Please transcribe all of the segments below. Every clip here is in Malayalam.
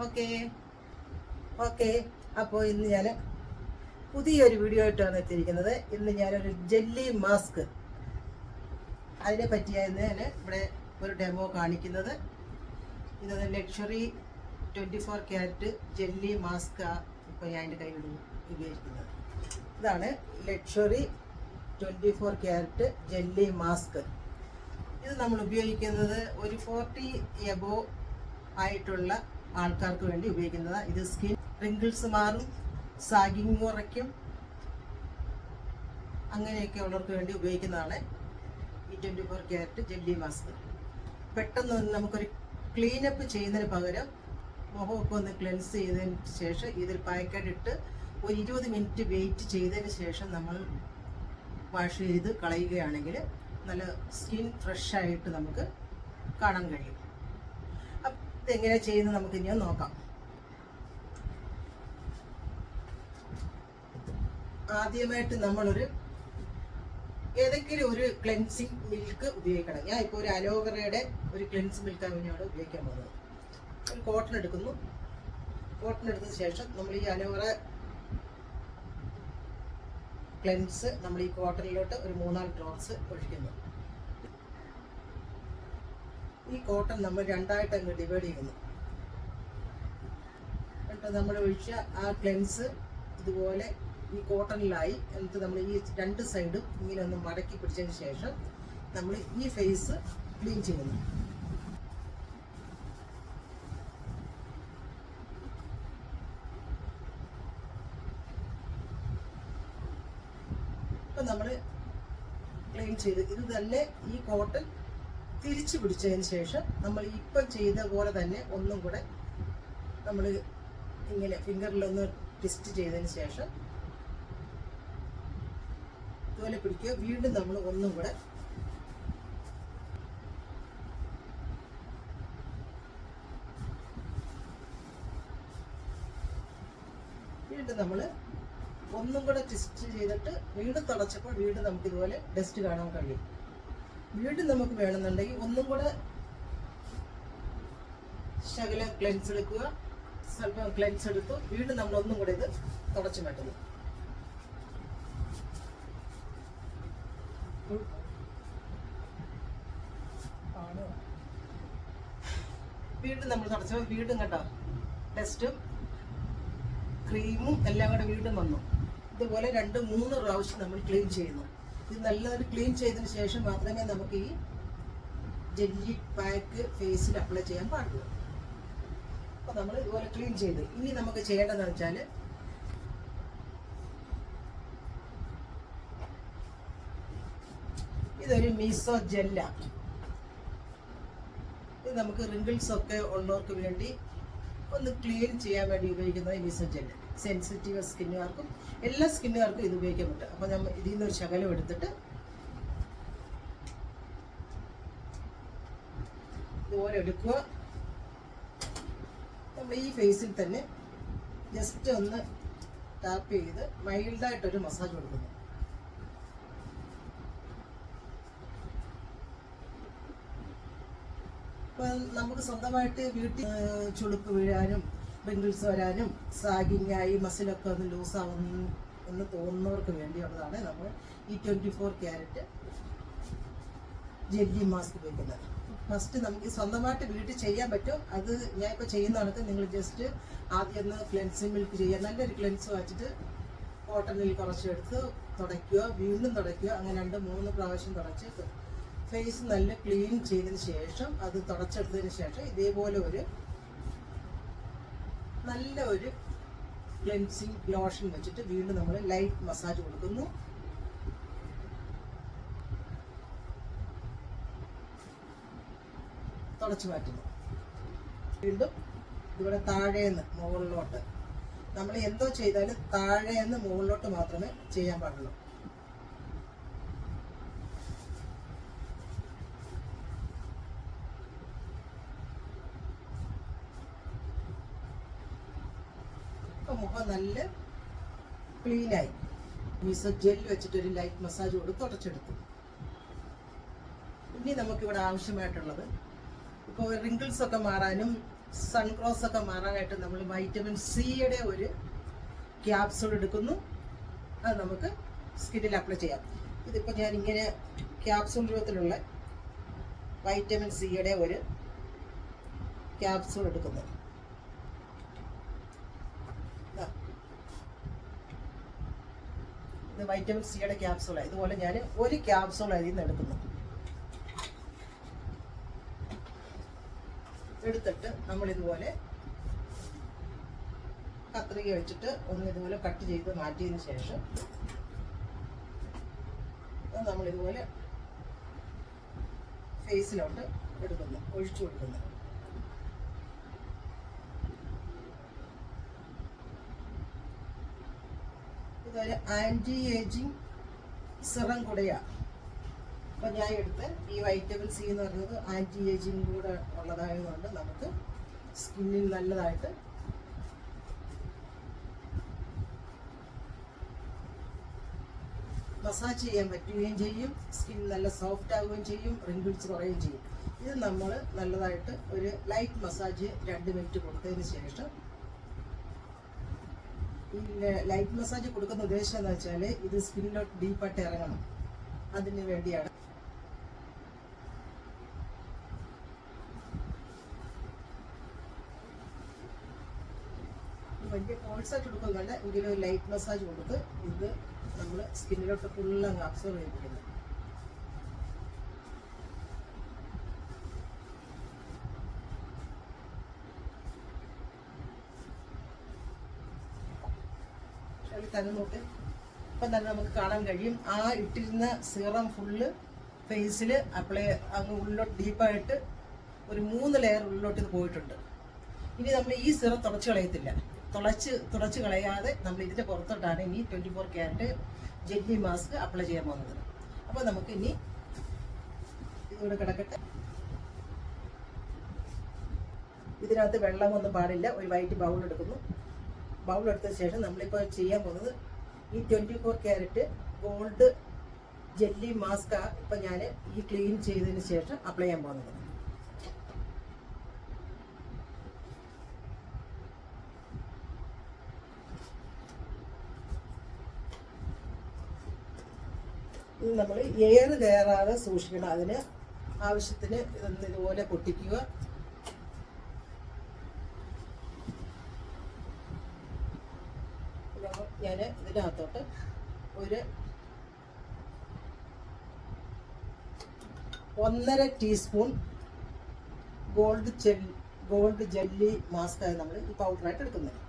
Okay okay. അപ്പോൾ ഇന്ന് ഞാൻ പുതിയൊരു വീഡിയോ ആയിട്ടാണ് എത്തിയിരിക്കുന്നത്. ഇന്ന് ഞാനൊരു ജെല്ലി മാസ്ക് അതിനെ പറ്റിയായിരുന്നു ഞാൻ ഇവിടെ ഒരു ഡെമോ കാണിക്കുന്നത്. ഇത് ലക്ഷറി 24 ക്യാരറ്റ് ജെല്ലി മാസ്ക് ഇപ്പോൾ ഞാൻ എൻ്റെ കയ്യിൽ ഉപയോഗിക്കുന്നത്. ഇതാണ് ലക്ഷറി 24 ക്യാരറ്റ് ജെല്ലി മാസ്ക്. ഇത് നമ്മൾ ഉപയോഗിക്കുന്നത് ഒരു 40 എബോ ആയിട്ടുള്ള ആൾക്കാർക്ക് വേണ്ടി ഉപയോഗിക്കുന്നതാണ്. ഇത് സ്കിൻ റിങ്കിൾസ് മാറും, സാഗിങ് കുറയ്ക്കും, അങ്ങനെയൊക്കെ ഉള്ളവർക്ക് വേണ്ടി ഉപയോഗിക്കുന്നതാണ് ഈ 24 ക്യാരറ്റ് ജെല്ലി മാസ്ക്. പെട്ടെന്ന് നമുക്കൊരു ക്ലീനപ്പ് ചെയ്യുന്നതിന് പകരം മുഖമൊക്കെ ഒന്ന് ക്ലെൻസ് ചെയ്തതിന് ശേഷം ഇതിൽ പാക്കറ്റിട്ട് ഒരു 20 മിനിറ്റ് വെയിറ്റ് ചെയ്തതിന് ശേഷം നമ്മൾ വാഷ് ചെയ്ത് കളയുകയാണെങ്കിൽ നല്ല സ്കിൻ ഫ്രഷായിട്ട് നമുക്ക് കാണാൻ കഴിയും. അപ്പം ഇതെങ്ങനെ ചെയ്യുന്നത് നമുക്ക് ഇനി നോക്കാം. ആദ്യമായിട്ട് നമ്മളൊരു ഏതെങ്കിലും ഒരു ക്ലെൻസിങ് മിൽക്ക് ഉപയോഗിക്കണം. ഞാൻ ഇപ്പോൾ ഒരു അലോവേറയുടെ ഒരു ക്ലെൻസിങ് മിൽക്കാണ് വേണ്ടിയാണ് ഉപയോഗിക്കാൻ പോകുന്നത്. ഒരു കോട്ടൺ എടുക്കുന്നു. കോട്ടൺ എടുത്തതിന് ശേഷം നമ്മൾ ഈ അലോവേറ ക്ലെൻസ് നമ്മൾ ഈ കോട്ടണിലോട്ട് ഒരു 3-4 ഡ്രോപ്സ് ഒഴിക്കുന്നു. ഈ കോട്ടൺ നമ്മൾ രണ്ടായിട്ട് അങ്ങ് ഡിവൈഡ് ചെയ്യുന്നു. എന്നിട്ട് നമ്മൾ ഒഴിച്ച ആ ക്ലെൻസ് ഇതുപോലെ ഈ കോട്ടണിലായി. എന്നിട്ട് നമ്മൾ ഈ 2 സൈഡും ഇങ്ങനെ ഒന്ന് മടക്കി പിടിച്ചതിന് ശേഷം നമ്മൾ ഈ ഫേസ് ക്ലീൻ ചെയ്യുന്നു. ഇപ്പം നമ്മൾ ക്ലീൻ ചെയ്ത് ഇത് തന്നെ ഈ കോട്ടൺ തിരിച്ചു പിടിച്ചതിന് ശേഷം നമ്മൾ ഇപ്പം ചെയ്ത പോലെ തന്നെ ഒന്നും കൂടെ നമ്മൾ ഇങ്ങനെ ഫിംഗറിലൊന്ന് ട്വിസ്റ്റ് ചെയ്തതിന് ശേഷം ഇതുപോലെ പിടിക്കുക. വീണ്ടും നമ്മൾ ഒന്നും കൂടെ ഒന്നും കൂടെ ട്വിസ്റ്റ് ചെയ്തിട്ട് വീണ്ടും തുടച്ചപ്പോൾ വീണ്ടും നമുക്ക് ഇതുപോലെ ഡസ്റ്റ് കാണാൻ കഴിയും. വീണ്ടും നമുക്ക് വേണമെന്നുണ്ടെങ്കിൽ ഒന്നും കൂടെ ശകലം ക്ലെൻസ് എടുക്കുക. സ്വല്പം ക്ലെൻസ് എടുത്തു വീണ്ടും നമ്മൾ ഒന്നും കൂടെ ഇത് തുടച്ചു മാറ്റുന്നു. വീണ്ടും നമ്മൾ തുടച്ചപ്പോൾ വീണ്ടും കേട്ടോ ഡസ്റ്റും ക്രീമും എല്ലാം കൂടെ വീണ്ടും വന്നു. ഇതുപോലെ 2-3 പ്രാവശ്യം നമ്മൾ ക്ലീൻ ചെയ്യുന്നു. ഇത് നല്ലൊരു ക്ലീൻ ചെയ്തതിന് ശേഷം മാത്രമേ നമുക്ക് ഈ ജെല്ലി പാക്ക് ഫേസിൽ അപ്ലൈ ചെയ്യാൻ പാടുള്ളൂ. അപ്പോൾ നമ്മൾ ഇതുപോലെ ക്ലീൻ ചെയ്ത് ഇനി നമുക്ക് ചെയ്യേണ്ടതെന്ന് വെച്ചാൽ ഇതൊരു മീസോ ജെല്ലാണ്. ഇത് നമുക്ക് റിങ്കിൾസ് ഒക്കെ ഉള്ളവർക്ക് വേണ്ടി ഒന്ന് ക്ലീൻ ചെയ്യാൻ വേണ്ടി ഉപയോഗിക്കുന്ന ഈ മീസോ ജെല്ല്. സെൻസിറ്റീവ് സ്കിന്നുകാർക്കും എല്ലാ സ്കിന്നുകാർക്കും ഇത് ഉപയോഗിക്കാൻ പറ്റും. അപ്പോൾ നമ്മൾ ഇതിൽ നിന്നൊരു ശകലം എടുത്തിട്ട് ഇതുപോലെ എടുക്കുക. നമ്മൾ ഈ ഫേസിൽ തന്നെ ജസ്റ്റ് ഒന്ന് ടാപ്പ് ചെയ്ത് മൈൽഡായിട്ടൊരു മസാജ് കൊടുക്കുന്നു. ഇപ്പം നമുക്ക് സ്വന്തമായിട്ട് വീട്ടിൽ ചുളുക്ക് വീഴാനും റിങ്കിൾസ് വരാനും സാഗിങ്ങായി മസിലൊക്കെ ഒന്ന് ലൂസാവുന്നു എന്ന് തോന്നുന്നവർക്ക് വേണ്ടിയുള്ളതാണ് നമ്മൾ ഈ 24 ക്യാരറ്റ് ജെല്ലി മാസ്ക് ഉപയോഗിക്കുന്നത്. ഫസ്റ്റ് നമുക്ക് സ്വന്തമായിട്ട് വീട്ടിൽ ചെയ്യാൻ പറ്റും. അത് ഞാൻ ഇപ്പോൾ ചെയ്യുന്നതാണെങ്കിൽ നിങ്ങൾ ജസ്റ്റ് ആദ്യം ഒന്ന് ക്ലെൻസിങ് മിൽക്ക് ചെയ്യുക. നല്ലൊരു ക്ലെൻസ് വെച്ചിട്ട് കോട്ടണിൽ കുറച്ചെടുത്ത് തുടയ്ക്കുക, വീണ്ടും തുടയ്ക്കുക. അങ്ങനെ 2-3 പ്രാവശ്യം തുടച്ച് ഫേസ് നല്ല ക്ലീൻ ചെയ്തതിന് ശേഷം അത് തുടച്ചെടുത്തതിന് ശേഷം ഇതേപോലെ നല്ല ഒരു ക്ലെൻസിങ് ലോഷൻ വെച്ചിട്ട് വീണ്ടും നമ്മൾ ലൈറ്റ് മസാജ് കൊടുക്കുന്നു. തുടച്ചു മാറ്റുന്നു. വീണ്ടും ഇവിടെ താഴേന്ന് മുകളിലോട്ട് നമ്മൾ എന്തോ ചെയ്താലും താഴേന്ന് മുകളിലോട്ട് മാത്രമേ ചെയ്യാൻ പാടുള്ളൂ. മുഖം നല്ല ക്ലീനായി. മീസോ ജെൽ വെച്ചിട്ടൊരു ലൈറ്റ് മസാജ് കൊടുത്ത് തുടച്ചെടുത്തു. ഇനി നമുക്കിവിടെ ആവശ്യമായിട്ടുള്ളത് ഇപ്പോൾ റിങ്കിൾസ് ഒക്കെ മാറാനും സൺക്രോസ് ഒക്കെ മാറാനായിട്ട് നമ്മൾ വൈറ്റമിൻ സിയുടെ ഒരു ക്യാപ്സൂൾ എടുക്കുന്നു. അത് നമുക്ക് സ്കിന്നിൽ അപ്ലൈ ചെയ്യാം. ഇതിപ്പോൾ ഞാനിങ്ങനെ ക്യാപ്സൂൾ രൂപത്തിലുള്ള വൈറ്റമിൻ സിയുടെ ഒരു ക്യാപ്സൂൾ എടുക്കുന്നു. ഇത് വൈറ്റമിൻ സിയുടെ ക്യാപ്സൂളാണ്. ഇതുപോലെ ഞാൻ ഒരു ക്യാപ്സൂൾ അതിൽ നിന്ന് എടുക്കുന്നു. എടുത്തിട്ട് നമ്മളിതുപോലെ കത്രിക വെച്ചിട്ട് ഒന്ന് ഇതുപോലെ കട്ട് ചെയ്ത് മാറ്റിയതിന് ശേഷം നമ്മളിതുപോലെ ഫേസിലോട്ട് എടുക്കുന്നു, ഒഴിച്ചു കൊടുക്കുന്നു. ഇതൊരു ആൻറ്റി ഏജിങ് സിറം കൂടെയാണ്. അപ്പം ഞാൻ എടുത്ത് ഈ വൈറ്റമിൻ സി എന്ന് പറയുന്നത് ആൻറ്റി ഏജിങ് കൂടെ ഉള്ളതായതുകൊണ്ട് നമുക്ക് സ്കിന്നിൽ നല്ലതായിട്ട് മസാജ് ചെയ്യാൻ പറ്റുകയും ചെയ്യും. സ്കിൻ നല്ല സോഫ്റ്റ് ആവുകയും ചെയ്യും, റിങ്കിൾസ് കുറയുകയും ചെയ്യും. ഇത് നമ്മൾ നല്ലതായിട്ട് ഒരു ലൈറ്റ് മസാജ് 2 മിനിറ്റ് കൊടുത്തതിന് ശേഷം, ഈ ലൈറ്റ് മസാജ് കൊടുക്കുന്ന ഉദ്ദേശം എന്ന് വെച്ചാൽ ഇത് സ്കിന്നിലോട്ട് ഡീപ്പായിട്ട് ഇറങ്ങണം. അതിന് വേണ്ടിയാണ്. വലിയ കോഴ്സായിട്ട് കൊടുക്കുന്നുണ്ട്, എങ്കിലും ഒരു ലൈറ്റ് മസാജ് കൊടുത്ത് ഇത് നമ്മൾ സ്കിന്നിലോട്ട് ഫുള്ള് അങ്ങ് അബ്സോർവ് ചെയ്തിരിക്കുന്നു. തന്നെ നോക്ക്. ഇപ്പം തന്നെ നമുക്ക് കാണാൻ കഴിയും ആ ഇട്ടിരുന്ന സീറം ഫുള്ള് ഫേസിൽ അപ്ലൈ അങ്ങ് ഉള്ളിലോട്ട് ഡീപ്പായിട്ട് ഒരു 3 ലെയർ ഉള്ളിലോട്ട് ഇത് പോയിട്ടുണ്ട്. ഇനി നമ്മൾ ഈ സീറം തുടച്ച് കളയത്തില്ല. തുടച്ച് കളയാതെ നമ്മൾ ഇതിൻ്റെ പുറത്തോട്ടാണ് ഇനി 24 ക്യാരറ്റ് ജെല്ലി മാസ്ക് അപ്ലൈ ചെയ്യാൻ പോകുന്നത്. അപ്പോൾ നമുക്ക് ഇനി ഇതിവിടെ കിടക്കട്ടെ. ഇതിനകത്ത് വെള്ളമൊന്നും പാടില്ല. ഒരു വൈറ്റ് ബൗൾ എടുക്കുന്നു. ബൗൾ എടുത്തതിന് ശേഷം നമ്മളിപ്പോൾ ചെയ്യാൻ പോകുന്നത് ഈ 24 ക്യാരറ്റ് ഗോൾഡ് ജെല്ലി മാസ്കാണ് ഇപ്പം ഞാൻ ഈ ക്ലീൻ ചെയ്തതിന് ശേഷം അപ്ലൈ ചെയ്യാൻ പോകുന്നത്. ഇത് നമ്മൾ എയർ കയറാതെ സൂക്ഷിക്കണം. അതിന് ആവശ്യത്തിന് ഇതൊന്ന് ഇതുപോലെ പൊട്ടിക്കുക. ഞാൻ ഇതിനകത്തോട്ട് ഒരു 1.5 ടീസ്പൂൺ ഗോൾഡ് ജെല്ലി മാസ്കാണ് നമ്മൾ ഈ പൗഡറായിട്ട് എടുക്കുന്നത്.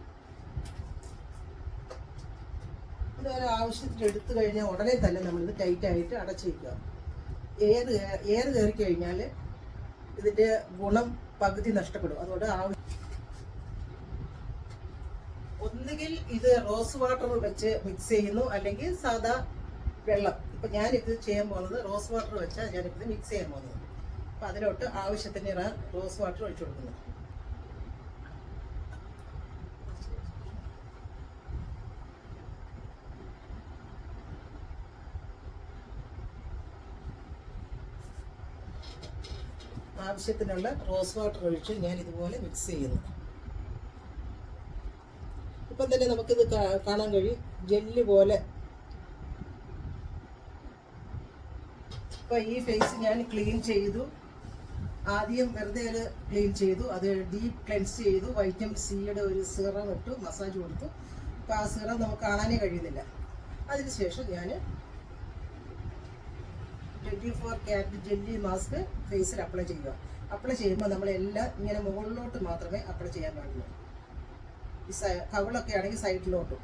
ഇതൊരു ആവശ്യത്തിന് എടുത്തു കഴിഞ്ഞാൽ ഉടനെ തന്നെ നമ്മളിത് ടൈറ്റായിട്ട് അടച്ചു വയ്ക്കുക. എയർ കയറി കഴിഞ്ഞാൽ ഇതിൻ്റെ ഗുണം പകുതി നഷ്ടപ്പെടും. അതുകൊണ്ട് ഒന്നുകിൽ ഇത് റോസ് വാട്ടർ വെച്ച് മിക്സ് ചെയ്യുന്നു, അല്ലെങ്കിൽ സാധാ വെള്ളം. ഇപ്പം ഞാനിത് ചെയ്യാൻ പോകുന്നത് റോസ് വാട്ടർ വെച്ചാൽ ഞാനിത് മിക്സ് ചെയ്യാൻ പോകുന്നത്. അപ്പം അതിലോട്ട് ആവശ്യത്തിന് റോസ് വാട്ടർ ഒഴിച്ചു കൊടുക്കുന്നു. ആവശ്യത്തിനുള്ള റോസ് വാട്ടർ ഒഴിച്ച് ഞാൻ ഇതുപോലെ മിക്സ് ചെയ്യുന്നു. ഇപ്പം തന്നെ നമുക്കിത് കാണാൻ കഴിയും, ജെല്ല് പോലെ. ഇപ്പം ഈ ഫേസ് ഞാൻ ക്ലീൻ ചെയ്തു. ആദ്യം വെറുതെ ഒരു ക്ലീൻ ചെയ്തു, അത് ഡീപ്പ് ക്ലെൻസ് ചെയ്തു, വൈറ്റമിൻ സിയുടെ ഒരു സിറം ഇട്ടു, മസാജ് കൊടുത്തു. അപ്പോൾ ആ സിറം നമുക്ക് കാണാനേ കഴിയുന്നില്ല. അതിനുശേഷം ഞാൻ 24 ക്യാരറ്റ് ജെല്ലി മാസ്ക് ഫേസിൽ അപ്ലൈ ചെയ്യുക. അപ്ലൈ ചെയ്യുമ്പോൾ നമ്മളെല്ലാം ഇങ്ങനെ മുകളിലോട്ട് മാത്രമേ അപ്ലൈ ചെയ്യാൻ പാടുള്ളൂ. ഈ കവിളൊക്കെ ആണെങ്കിൽ സൈഡിലോട്ടും.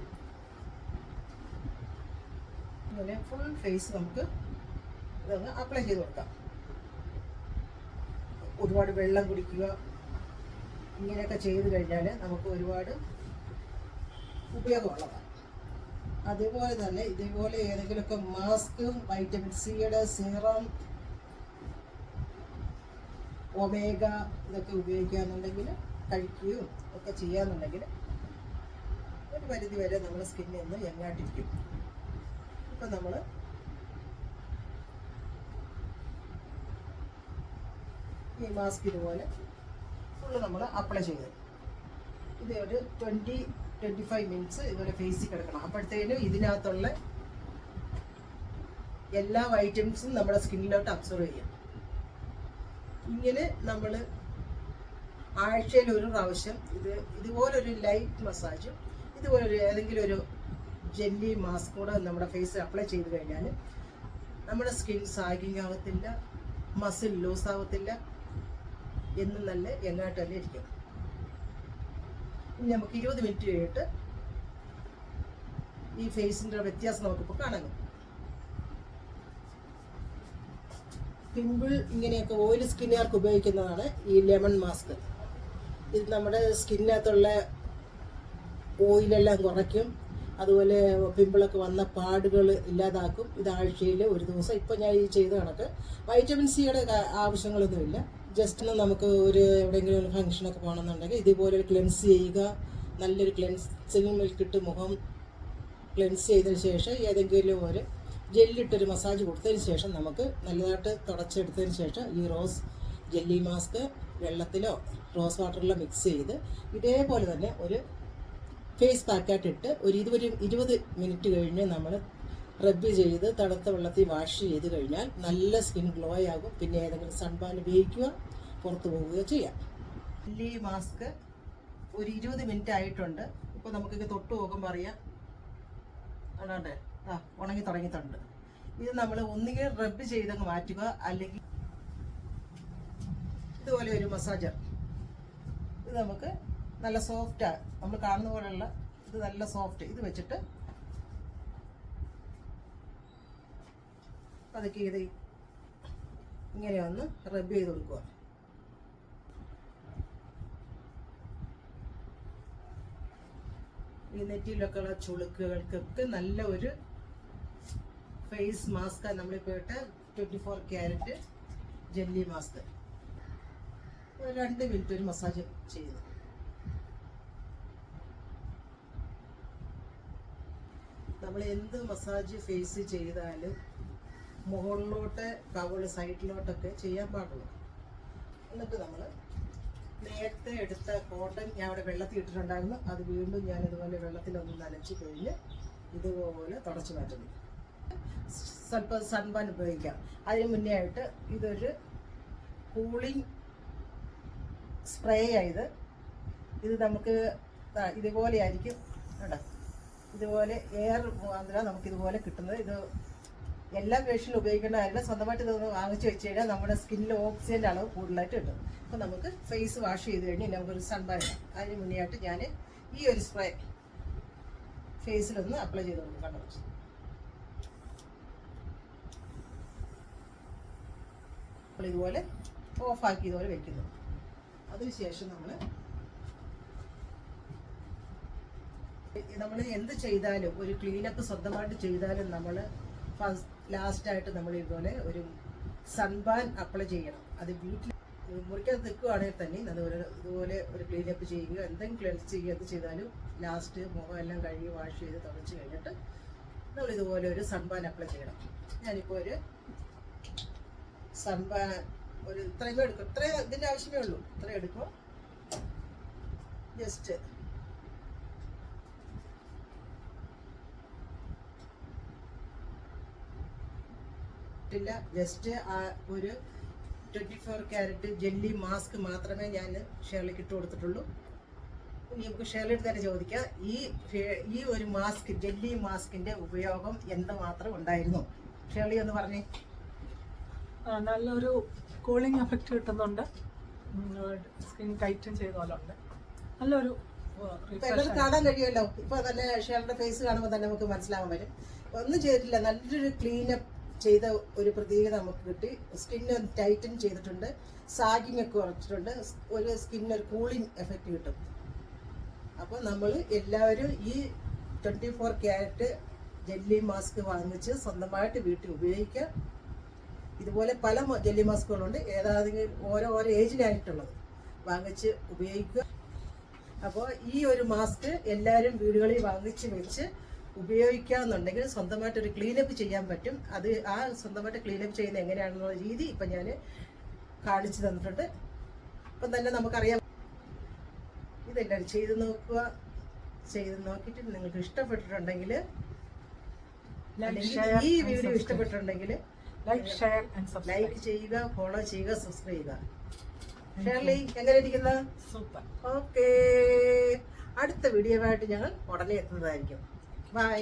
ഇങ്ങനെ ഫുൾ ഫേസ് നമുക്ക് ഇതൊന്ന് അപ്ലൈ ചെയ്ത് കൊടുക്കാം. ഒരുപാട് വെള്ളം കുടിക്കുക, ഇങ്ങനെയൊക്കെ ചെയ്ത് കഴിഞ്ഞാൽ നമുക്ക് ഒരുപാട് ഉപയോഗമുള്ളതാണ്. അതുപോലെ തന്നെ ഇതേപോലെ ഏതെങ്കിലുമൊക്കെ മാസ്കും വൈറ്റമിൻ സിയുടെ സീറം, ഒമേഗ ഇതൊക്കെ ഉപയോഗിക്കുകയാണെന്നുണ്ടെങ്കിൽ, കഴിക്കുകയും ഒക്കെ ചെയ്യാന്നുണ്ടെങ്കിൽ ഒരു പരിധി വരെ നമ്മുടെ സ്കിന്നിൽ നിന്ന് യങ്ങായിട്ടിരിക്കും. ഇപ്പം നമ്മൾ ഈ മാസ്ക് ഇതുപോലെ ഫുള്ള് നമ്മൾ അപ്ലൈ ചെയ്ത് ഇത് ഒരു 20-25 മിനിറ്റ്സ് ഇതുപോലെ ഫേസിൽ കിടക്കണം. അപ്പോഴത്തേനും ഇതിനകത്തുള്ള എല്ലാ വൈറ്റമിൻസും നമ്മുടെ സ്കിന്നിലോട്ട് അബ്സർവ് ചെയ്യും. ഇങ്ങനെ നമ്മൾ ആഴ്ചയിൽ ഒരു പ്രാവശ്യം ഇതുപോലൊരു ലൈറ്റ് മസാജും ഇതുപോലൊരു ഏതെങ്കിലും ഒരു ജെല്ലി മാസ്ക് കൂടെ നമ്മുടെ ഫേസിൽ അപ്ലൈ ചെയ്ത് കഴിഞ്ഞാൽ നമ്മുടെ സ്കിൻ സാഗിങ് ആവത്തില്ല, മസിൽ ലൂസ് ആവത്തില്ല, എന്നും നല്ല എങ്ങായിട്ട് തന്നെ ഇരിക്കും. ഇനി നമുക്ക് 20 മിനിറ്റ് കഴിഞ്ഞിട്ട് ഈ ഫേസിൻ്റെ വ്യത്യാസം നമുക്കിപ്പോൾ കാണാൻ. പിമ്പിൾ ഇങ്ങനെയൊക്കെ ഓയിൽ സ്കിന്നുകാർക്ക് ഉപയോഗിക്കുന്നതാണ് ഈ ലെമൺ മാസ്ക്. ഇത് നമ്മുടെ സ്കിന്നിനകത്തുള്ള ഓയിലെല്ലാം കുറയ്ക്കും, അതുപോലെ പിമ്പിളൊക്കെ വന്ന പാടുകൾ ഇല്ലാതാക്കും. ഇത് ആഴ്ചയിൽ ഒരു ദിവസം ഇപ്പോൾ ഞാൻ ഈ ചെയ്ത കണക്ക് വൈറ്റമിൻ സിയുടെ ആവശ്യങ്ങളൊന്നുമില്ല. ജസ്റ്റ് നമുക്ക് എവിടെയെങ്കിലും ഒരു ഫംഗ്ഷനൊക്കെ പോകണമെന്നുണ്ടെങ്കിൽ ഇതുപോലെ ഒരു ക്ലെൻസ് ചെയ്യുക. നല്ലൊരു ക്ലെൻസിങ് മിൽക്കിട്ട് മുഖം ക്ലെൻസ് ചെയ്തതിന് ശേഷം ഏതെങ്കിലും ഒരു ജെല്ലിട്ടൊരു മസാജ് കൊടുത്തതിന് ശേഷം നമുക്ക് നല്ലതായിട്ട് തുടച്ചെടുത്തതിന് ശേഷം ഈ റോസ് ജെല്ലി മാസ്ക് വെള്ളത്തിലോ റോസ് വാട്ടറിലോ മിക്സ് ചെയ്ത് ഇതേപോലെ തന്നെ ഒരു ഫേസ് പാക്കായിട്ട് ഇട്ട് ഒരു 20 മിനിറ്റ് കഴിഞ്ഞ് നമ്മൾ റബ്ബ് ചെയ്ത് തണുത്ത വെള്ളത്തിൽ വാഷ് ചെയ്ത് കഴിഞ്ഞാൽ നല്ല സ്കിൻ ഗ്ലോ ആകും. പിന്നെ ഏതെങ്കിലും സൺബാൻ ഉപയോഗിക്കുക, പുറത്ത് പോവുകയോ ചെയ്യാം. ജെല്ലി മാസ്ക് ഒരു 20 മിനിറ്റ് ആയിട്ടുണ്ട്. ഇപ്പോൾ നമുക്കിത് തൊട്ട് പോകുമ്പോൾ അറിയാം, അതാണ്ട് ഉണങ്ങി തുടങ്ങിയിട്ടുണ്ട്. ഇത് നമ്മൾ ഒന്നുകിൽ റബ്ബ് ചെയ്തങ്ങ് മാറ്റുക, അല്ലെങ്കിൽ ഇതുപോലെ ഒരു മസാജർ. ഇത് നമുക്ക് നല്ല സോഫ്റ്റാണ്, നമ്മൾ കാണുന്ന പോലെയുള്ള ഇത് നല്ല സോഫ്റ്റ്. ഇത് വെച്ചിട്ട് അതൊക്കെ ഇത് ഇങ്ങനെ ഒന്ന് റബ്ബ് ചെയ്ത് കൊടുക്കുക. ഈ നെറ്റിയിലൊക്കെ ഉള്ള ചുളുക്കുകൾക്കൊക്കെ നല്ല ഒരു ഫേസ് മാസ്ക് നമ്മളിപ്പോൾ ഇട്ട 24 ക്യാരറ്റ് ജെല്ലി മാസ്ക്. 2 മിനിറ്റ് ഒരു മസാജ് ചെയ്യുന്നു. നമ്മൾ എന്ത് മസാജ് ഫേസ് ചെയ്താലും മുകളിലോട്ട് കവള് സൈഡിലോട്ടൊക്കെ ചെയ്യാൻ പാടുള്ളൂ. എന്നിട്ട് നമ്മൾ നേരത്തെ എടുത്ത കോട്ടൺ ഞാൻ അവിടെ വെള്ളത്തിൽ ഇട്ടിട്ടുണ്ടായിരുന്നു, അത് വീണ്ടും ഞാൻ ഇതുപോലെ വെള്ളത്തിലൊന്ന് നനച്ച് കഴിഞ്ഞ് ഇതുപോലെ തുടച്ച് മാറ്റുന്നു. സ്വല്പം സൺബാൻ ഉപയോഗിക്കാം. അതിന് മുന്നേ ആയിട്ട് ഇതൊരു കൂളിംഗ് സ്പ്രേ ആയത്. ഇത് നമുക്ക് ഇതുപോലെ ആയിരിക്കും കേട്ടോ, ഇതുപോലെ എയർ മുഖാന്തരം നമുക്കിതുപോലെ കിട്ടുന്നത്. ഇത് എല്ലാ ഫേഷ്യലും ഉപയോഗിക്കേണ്ടതല്ല, സ്വന്തമായിട്ട് ഇതൊന്ന് വാങ്ങിച്ച് വെച്ച് കഴിഞ്ഞാൽ നമ്മുടെ സ്കിന്നിൽ ഓക്സിജൻ്റെ അളവ് കൂടുതലായിട്ട് കിട്ടും. അപ്പോൾ നമുക്ക് ഫേസ് വാഷ് ചെയ്ത് കഴിഞ്ഞ് നമുക്കൊരു സൺബാൻ ഇടാം. അതിന് മുന്നേ ആയിട്ട് ഞാൻ ഈ ഒരു സ്പ്രേ ഫേസിലൊന്ന് അപ്ലൈ ചെയ്ത് കൊടുക്കും. കണ്ടു, അപ്പോൾ ഇതുപോലെ ഓഫാക്കി ഇതുപോലെ വെക്കുന്നു. അതിനുശേഷം നമ്മൾ എന്ത് ചെയ്താലും ഒരു ക്ലീനപ്പ് സ്വന്തമായിട്ട് ചെയ്താലും നമ്മൾ ലാസ്റ്റായിട്ട് നമ്മൾ ഇതുപോലെ ഒരു സൺബാൻ അപ്ലൈ ചെയ്യണം. അത് വീട്ടിൽ മുറിക്കകത്ത് നിൽക്കുകയാണെങ്കിൽ തന്നെ ഇതുപോലെ ഒരു ക്ലീനപ്പ് ചെയ്യുക, എന്തെങ്കിലും ക്ലെൻസ് ചെയ്യുക, എന്ത് ചെയ്താലും ലാസ്റ്റ് മുഖം എല്ലാം കഴുകി വാഷ് ചെയ്ത് തുടച്ച് കഴിഞ്ഞിട്ട് നമ്മൾ ഇതുപോലെ ഒരു സൺബാൻ അപ്ലൈ ചെയ്യണം. ഞാനിപ്പോൾ ഒരു സൺബാൻ ഒരു ഇത്രയും എടുക്കും, ഇത്രയും ഇതിൻ്റെ ആവശ്യമേ ഉള്ളൂ. ഇത്രയും എടുക്കും, ജസ്റ്റ് ജസ്റ്റ് ഒരു 24 ക്യാരറ്റ് ജെല്ലി മാസ്ക് മാത്രമേ ഞാൻ ഷേർലിക്ക് ഇട്ട് കൊടുത്തിട്ടുള്ളൂ. ഇനി നമുക്ക് ഷേർലിട്ട് തന്നെ ചോദിക്കാം, ഈ ഒരു മാസ്ക് ജെല്ലി മാസ്കിൻ്റെ ഉപയോഗം എന്തുമാത്രം ഉണ്ടായിരുന്നു? ഷേർലി ഒന്ന് പറഞ്ഞേ. നല്ലൊരു കൂളിംഗ് എഫക്റ്റ് കിട്ടുന്നുണ്ട്, സ്കിൻ ടൈറ്റൻ ചെയ്ത പോലെ ഉണ്ട്, നല്ലൊരു കാണാൻ കഴിയുമല്ലോ. ഇപ്പോൾ തന്നെ ഷേർലിയുടെ ഫേസ് കാണുമ്പോൾ തന്നെ നമുക്ക് മനസ്സിലാകാൻ പറ്റും. ഒന്നും ചെയ്തിട്ടില്ല, നല്ലൊരു ക്ലീനപ്പ് ചെയ്ത ഒരു പ്രതീകത നമുക്ക് കിട്ടി. സ്കിന്ന് ടൈറ്റൻ ചെയ്തിട്ടുണ്ട്, സാഗിങ് ഒക്കെ കുറച്ചിട്ടുണ്ട്, ഒരു സ്കിന്നൊരു കൂളിംഗ് എഫക്റ്റ് കിട്ടും. അപ്പോൾ നമ്മൾ എല്ലാവരും ഈ 24 ക്യാരറ്റ് ജെല്ലി മാസ്ക് വാങ്ങിച്ച് സ്വന്തമായിട്ട് വീട്ടിൽ ഉപയോഗിക്കുക. ഇതുപോലെ പല ജെല്ലി മാസ്കുകളുണ്ട്, ഏതാണെങ്കിലും ഓരോ ഏജിനായിട്ടുള്ളത് വാങ്ങിച്ച് ഉപയോഗിക്കുക. അപ്പോൾ ഈ ഒരു മാസ്ക് എല്ലാവരും വീടുകളിൽ വാങ്ങിച്ച് വെച്ച് ഉപയോഗിക്കാമെന്നുണ്ടെങ്കിൽ സ്വന്തമായിട്ടൊരു ക്ലീനപ്പ് ചെയ്യാൻ പറ്റും. അത് ആ സ്വന്തമായിട്ട് ക്ലീനപ്പ് ചെയ്യുന്നത് എങ്ങനെയാണെന്നുള്ള രീതി ഇപ്പം ഞാൻ കാണിച്ചു തന്നിട്ടുണ്ട്. അപ്പം തന്നെ നമുക്കറിയാം ഇതെല്ലാവരും ചെയ്ത് നോക്കുക. ചെയ്ത് നോക്കിയിട്ട് നിങ്ങൾക്ക് ഇഷ്ടപ്പെട്ടിട്ടുണ്ടെങ്കിൽ, ഈ വീഡിയോ ഇഷ്ടപ്പെട്ടിട്ടുണ്ടെങ്കിൽ ലൈക്ക് ചെയ്യുക, ഫോളോ ചെയ്യുക, സബ്സ്ക്രൈബ് ചെയ്യുക. ഷേർലി എങ്ങനെ ഇരിക്കുന്ന? സൂപ്പർ. ഓക്കേ, അടുത്ത വീഡിയോ ആയിട്ട് ഞങ്ങൾ ഉടനെ എത്തുന്നതായിരിക്കും. ബൈ.